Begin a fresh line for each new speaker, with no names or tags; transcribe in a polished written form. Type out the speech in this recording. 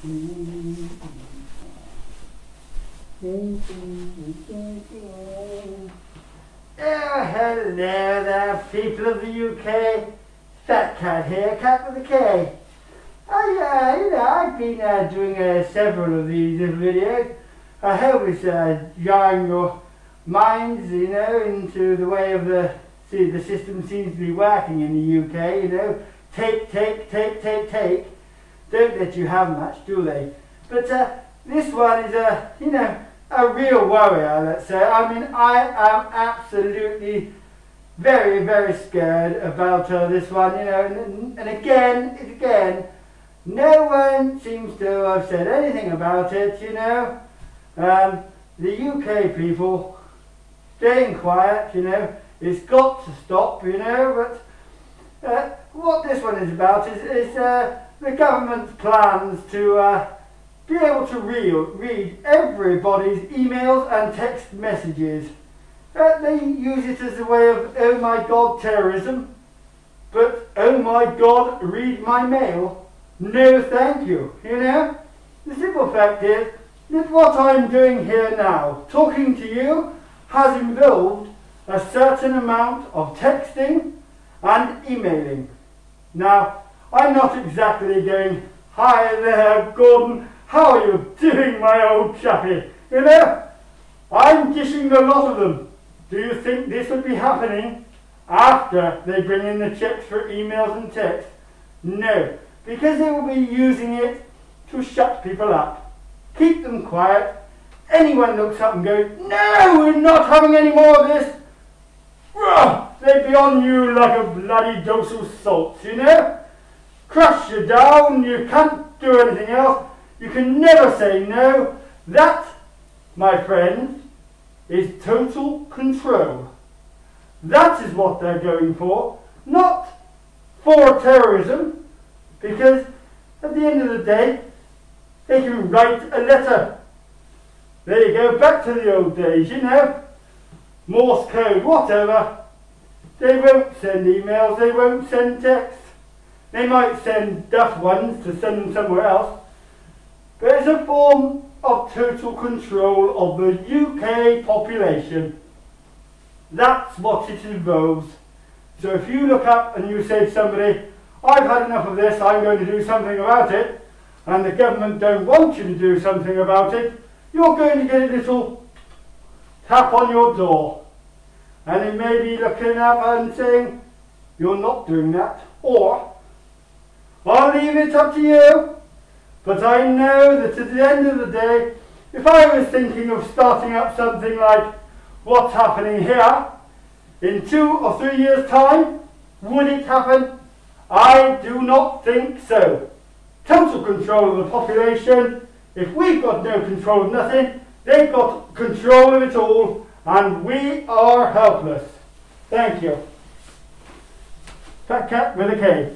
Oh, hello there, people of the UK. Fat Cat here, Cat with a K. I've been doing several of these videos. I hope it's jarring your minds, into the way of the system seems to be working in the UK, Take. Don't let you have much, do they? But this one is a real worrier, let's say. I mean, I am absolutely very, very scared about this one, and again, no one seems to have said anything about it, the UK people staying quiet, it's got to stop, but what this one is about is the government's plans to be able to read everybody's emails and text messages. They use it as a way of, oh my God, terrorism, but oh my God, read my mail. No thank you, The simple fact is that what I'm doing here now, talking to you, has involved a certain amount of texting and emailing. Now, I'm not exactly going, hi there, Gordon, how are you doing, my old chappie? I'm dishing a lot of them. Do you think this would be happening after they bring in the checks for emails and texts? No, because they will be using it to shut people up, keep them quiet. Anyone looks up and goes, no, we're not having any more of this. They'd be on you like a bloody dose of salt, Crush you down, you can't do anything else. You can never say no. That, my friends, is total control. That is what they're going for, not for terrorism, because at the end of the day, they can write a letter. There you go, back to the old days, Morse code, whatever. They won't send emails, they won't send texts. They might send duff ones to send them somewhere else. But it's a form of total control of the UK population. That's what it involves. So if you look up and you say to somebody, I've had enough of this, I'm going to do something about it, and the government don't want you to do something about it, you're going to get a little tap on your door. And it may be looking up and saying, you're not doing that, or, I'll leave it up to you. But I know that at the end of the day, if I was thinking of starting up something like what's happening here, in 2 or 3 years' time, would it happen? I do not think so. Total control of the population. If we've got no control of nothing, they've got control of it all, and we are helpless. Thank you. Fat Cat with a K.